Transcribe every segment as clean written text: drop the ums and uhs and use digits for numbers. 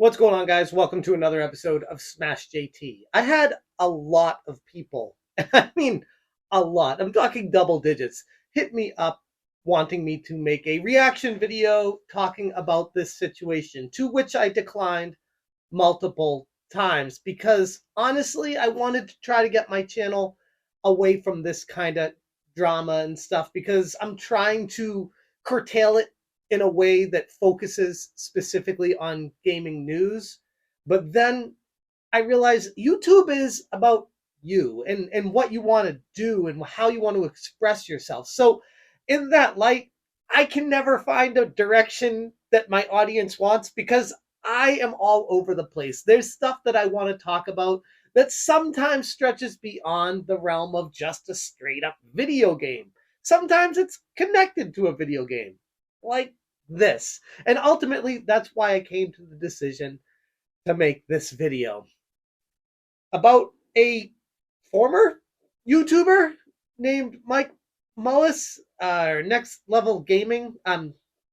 What's going on, guys? Welcome to another episode of Smash JT. I had a lot of people, I mean, a lot, I'm talking double digits, hit me up wanting me to make a reaction video talking about this situation, to which I declined multiple times because honestly, I wanted to try to get my channel away from this kind of drama and stuff because I'm trying to curtail it in a way that focuses specifically on gaming news. But then I realized YouTube is about you and what you want to do and how you want to express yourself. So in that light, I can never find a direction that my audience wants because I am all over the place. There's stuff that I want to talk about that sometimes stretches beyond the realm of just a straight up video game. Sometimes it's connected to a video game, like this. And ultimately, that's why I came to the decision to make this video about a former YouTuber named Mullis, Next Level Gaming.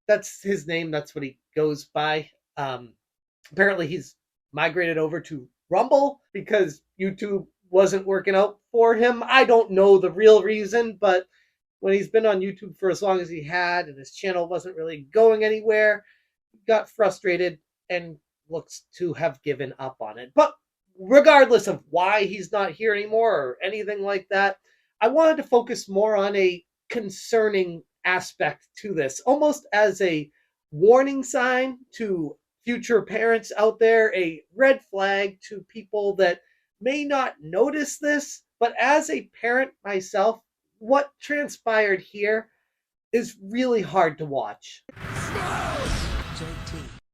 That's his name. That's what he goes by. Apparently, he's migrated over to Rumble because YouTube wasn't working out for him. I don't know the real reason, but when he's been on YouTube for as long as he had and his channel wasn't really going anywhere, he got frustrated and looks to have given up on it. But regardless of why he's not here anymore or anything like that, I wanted to focus more on a concerning aspect to this, almost as a warning sign to future parents out there, a red flag to people that may not notice this. But as a parent myself, what transpired here is really hard to watch.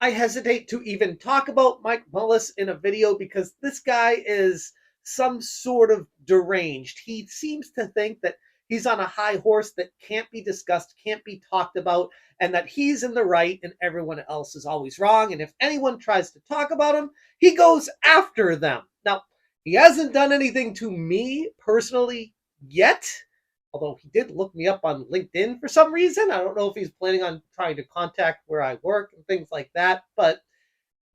I hesitate to even talk about Mike Mullis in a video because this guy is some sort of deranged. He seems to think that he's on a high horse that can't be discussed, can't be talked about, and that he's in the right and everyone else is always wrong. And if anyone tries to talk about him, he goes after them. Now, he hasn't done anything to me personally yet, although he did look me up on LinkedIn for some reason. I don't know if he's planning on trying to contact where I work and things like that, but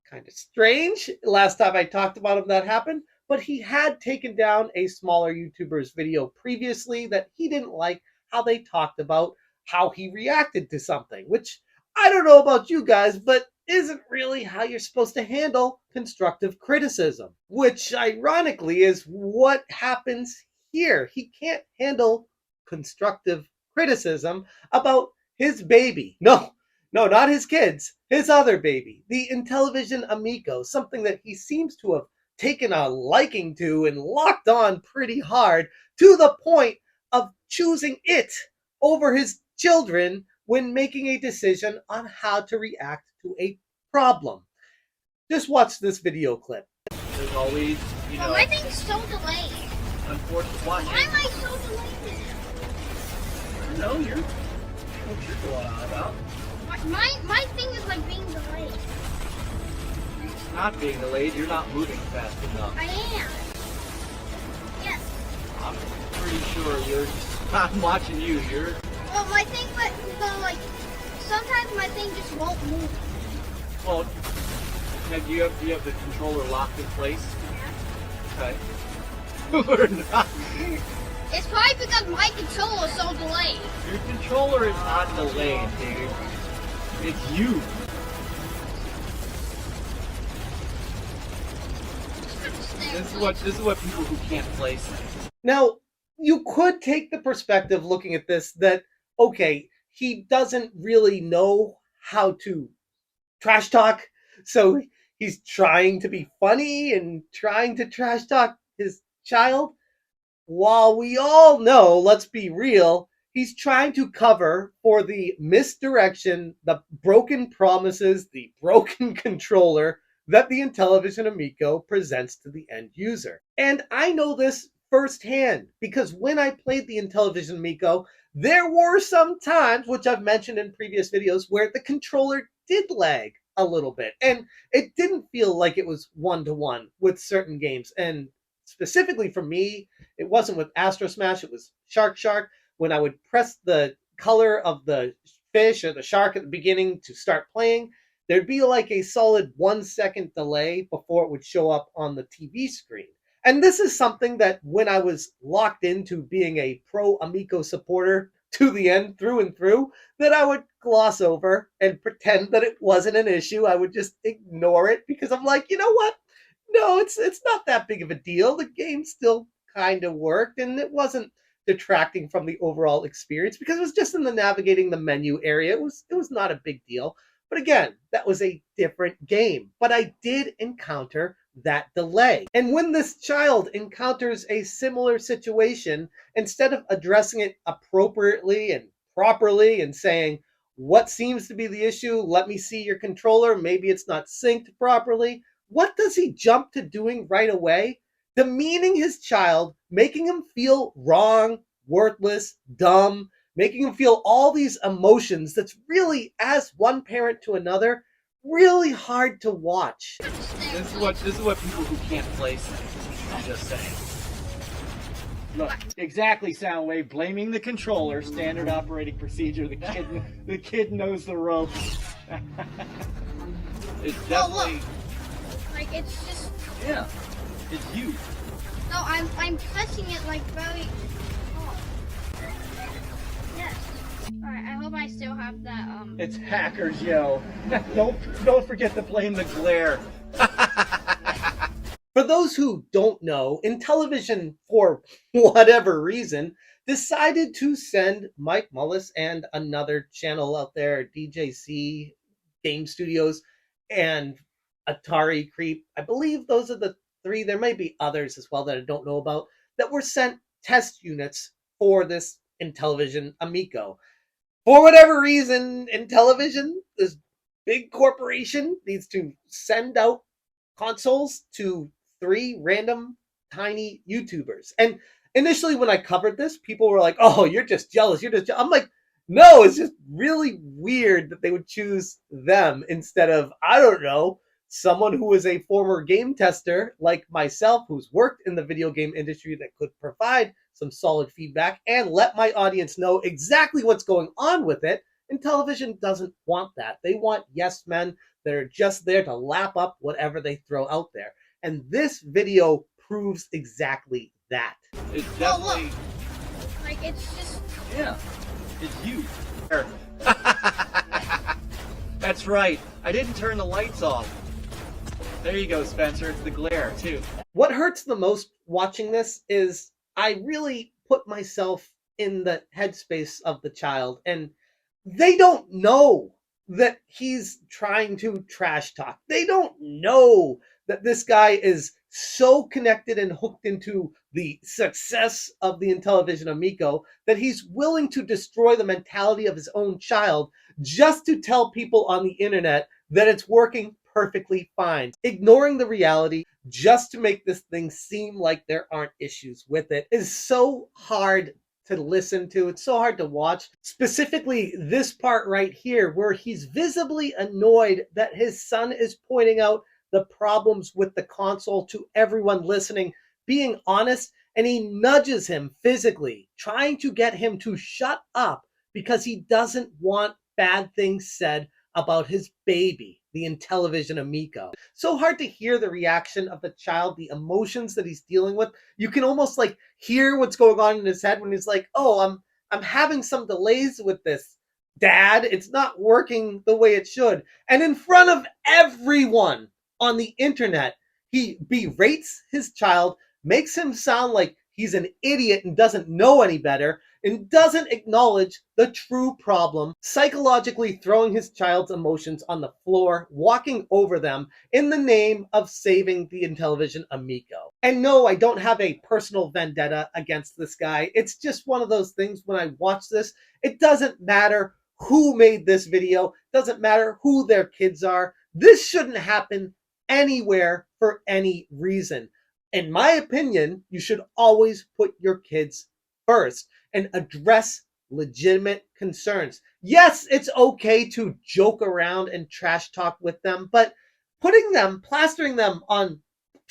kind of strange. Last time I talked about him, that happened. But he had taken down a smaller YouTuber's video previously that he didn't like how they talked about how he reacted to something, which I don't know about you guys, but isn't really how you're supposed to handle constructive criticism, which ironically is what happens here. He can't handle constructive criticism about his baby. No, not his kids, his other baby, the Intellivision Amico, something that he seems to have taken a liking to and locked on pretty hard to the point of choosing it over his children when making a decision on how to react to a problem. Just watch this video clip. There's always, Oh, my thing's so delayed. unfortunate. Why am I so delayed? No, what's your going on about? My thing is like being delayed. It's not being delayed. You're not moving fast enough. I am. Yes. I'm pretty sure you're just not watching you. You're. Well, my thing, but like sometimes my thing just won't move. Well, do you have the controller locked in place? Yeah. Okay. Or not. It's probably because my controller is so delayed. Your controller is not delayed, dude. It's you. This is what people who can't play say. Now, you could take the perspective looking at this that, okay, he doesn't really know how to trash talk, so he's trying to be funny and trying to trash talk his child. While we all know, let's be real, he's trying to cover for the misdirection, the broken promises, the broken controller that the Intellivision Amico presents to the end user. And I know this firsthand because when I played the Intellivision Amico, there were some times, which I've mentioned in previous videos, where the controller did lag a little bit. And it didn't feel like it was one-to-one with certain games. And specifically for me, it wasn't with AstroSmash, it was Shark. When I would press the color of the fish or the shark at the beginning to start playing, there'd be like a solid 1 second delay before it would show up on the TV screen. And this is something that when I was locked into being a pro Amico supporter to the end, through and through, that I would gloss over and pretend that it wasn't an issue. I would just ignore it because I'm like, you know what? No, it's not that big of a deal. The game still kind of worked, and it wasn't detracting from the overall experience because it was just in the navigating the menu area. It was not a big deal. But again, that was a different game. But I did encounter that delay. And when this child encounters a similar situation, instead of addressing it appropriately and properly and saying, what seems to be the issue? Let me see your controller. Maybe it's not synced properly. What does he jump to doing right away? Demeaning his child, making him feel wrong, worthless, dumb, making him feel all these emotions that's really, as one parent to another, really hard to watch. This is what people who can't play say. I'm just saying. Look, exactly, Soundwave. Blaming the controller, standard operating procedure. The kid knows the ropes. It's definitely. Like it's just. Yeah, it's you. No, I'm pressing it like very. Oh. Yes. All right. I hope I still have that. It's hackers, yo. Don't forget to blame the glare. For those who don't know, Intellivision, for whatever reason, decided to send Mike Mullis and another channel out there, DJC Game Studios, and Atari Creep. I believe those are the three. There may be others as well that I don't know about, that were sent test units for this Intellivision Amico. For whatever reason, Intellivision, this big corporation, needs to send out consoles to 3 random tiny YouTubers. And initially when I covered this, people were like, oh, you're just jealous. I'm like, no, it's just really weird that they would choose them instead of, I don't know, someone who is a former game tester like myself, who's worked in the video game industry, that could provide some solid feedback and let my audience know exactly what's going on with it. Intellivision doesn't want that. They want yes men that are just there to lap up whatever they throw out there. And this video proves exactly that. It's definitely. Like it's just. Yeah, it's you. That's right. I didn't turn the lights off. There you go, Spencer. It's the glare, too. What hurts the most watching this is I really put myself in the headspace of the child, and they don't know that he's trying to trash talk. They don't know that this guy is so connected and hooked into the success of the Intellivision Amico that he's willing to destroy the mentality of his own child just to tell people on the internet that it's working perfectly fine, ignoring the reality just to make this thing seem like there aren't issues with it is so hard to listen to. It's so hard to watch. Specifically, this part right here, where he's visibly annoyed that his son is pointing out the problems with the console to everyone listening, being honest, and he nudges him physically, trying to get him to shut up because he doesn't want bad things said about his baby, the Intellivision Amico. So hard to hear the reaction of the child, the emotions that he's dealing with. You can almost like hear what's going on in his head when he's like, oh, I'm having some delays with this, Dad. It's not working the way it should. And in front of everyone on the internet, he berates his child, makes him sound like he's an idiot and doesn't know any better, and doesn't acknowledge the true problem, psychologically throwing his child's emotions on the floor, walking over them in the name of saving the Intellivision Amico. And no, I don't have a personal vendetta against this guy. It's just one of those things when I watch this, it doesn't matter who made this video, it doesn't matter who their kids are. This shouldn't happen anywhere for any reason. In my opinion, you should always put your kids first and address legitimate concerns. Yes, it's okay to joke around and trash talk with them, but plastering them on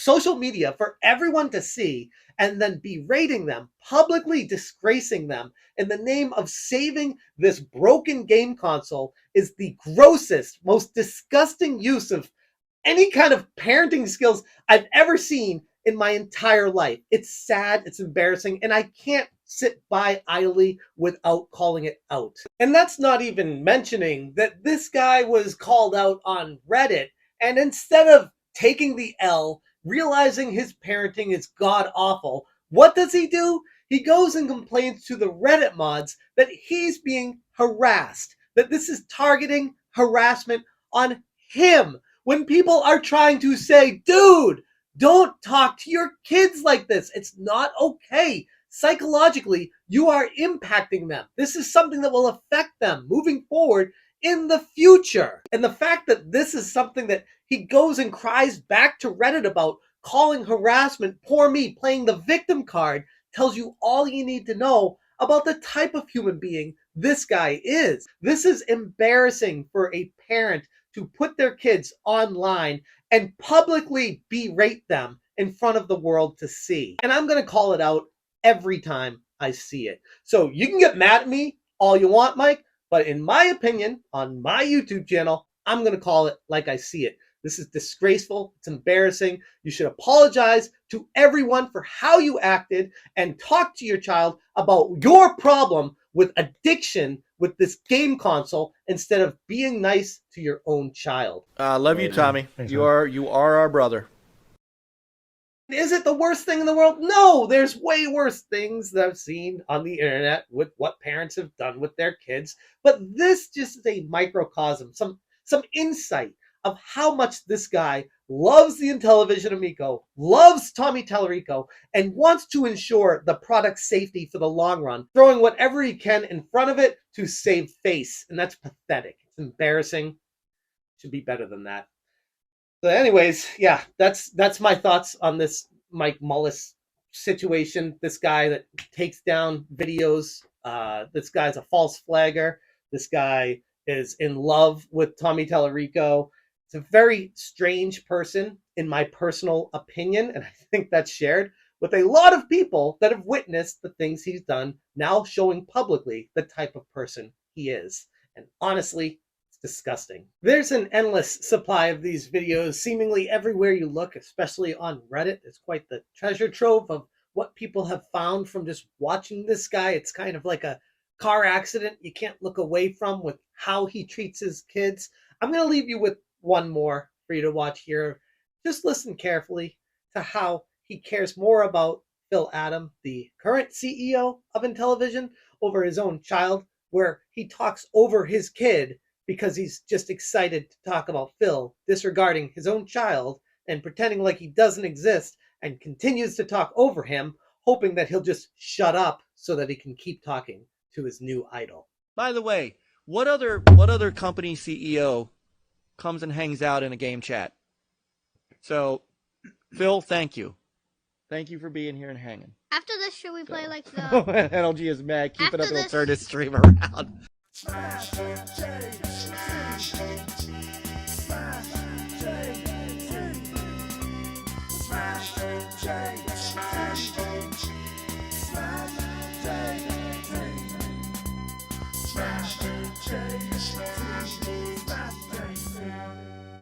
social media for everyone to see and then berating them, publicly disgracing them in the name of saving this broken game console is the grossest, most disgusting use of any kind of parenting skills I've ever seen in my entire life. It's sad, it's embarrassing, and I can't sit by idly without calling it out. And that's not even mentioning that this guy was called out on Reddit, and instead of taking the L, realizing his parenting is god awful, what does he do? He goes and complains to the Reddit mods that he's being harassed, that this is targeting harassment on him, when people are trying to say, dude, don't talk to your kids like this. It's not okay. Psychologically, you are impacting them. This is something that will affect them moving forward in the future. And the fact that this is something that he goes and cries back to Reddit about, calling harassment, poor me, playing the victim card, tells you all you need to know about the type of human being this guy is. This is embarrassing for a parent to put their kids online and publicly berate them in front of the world to see. And I'm going to call it out every time I see it. So you can get mad at me all you want, Mike, but in my opinion, on my YouTube channel, I'm going to call it like I see it. This is disgraceful. It's embarrassing. You should apologize to everyone for how you acted and talk to your child about your problem with addiction with this game console instead of being nice to your own child. Love you, Tommy. Thanks, you are our brother. Is it the worst thing in the world? No, there's way worse things that I've seen on the internet with what parents have done with their kids. But this just is a microcosm, some insight of how much this guy loves the Intellivision Amico, loves Tommy Tallarico, and wants to ensure the product's safety for the long run, throwing whatever he can in front of it to save face. And that's pathetic. It's embarrassing. Should be better than that. So anyways, yeah, that's my thoughts on this Mike Mullis situation. This guy that takes down videos. This guy's a false flagger. This guy is in love with Tommy Tallarico. It's a very strange person, in my personal opinion, and I think that's shared with a lot of people that have witnessed the things he's done, now showing publicly the type of person he is. And honestly, it's disgusting. There's an endless supply of these videos seemingly everywhere you look, especially on Reddit. It's quite the treasure trove of what people have found from just watching this guy. It's kind of like a car accident you can't look away from with how he treats his kids. I'm going to leave you with one more for you to watch here. Just listen carefully to how he cares more about Phil Adam, the current CEO of Intellivision, over his own child, where he talks over his kid because he's just excited to talk about Phil, disregarding his own child and pretending like he doesn't exist, and continues to talk over him, hoping that he'll just shut up so that he can keep talking to his new idol. By the way, what other company CEO comes and hangs out in a game chat? So, Phil, thank you. Thank you for being here and hanging. After this, should we play like the... NLG is mad. Keep it After up. It'll this- turn this stream around. Smash, change,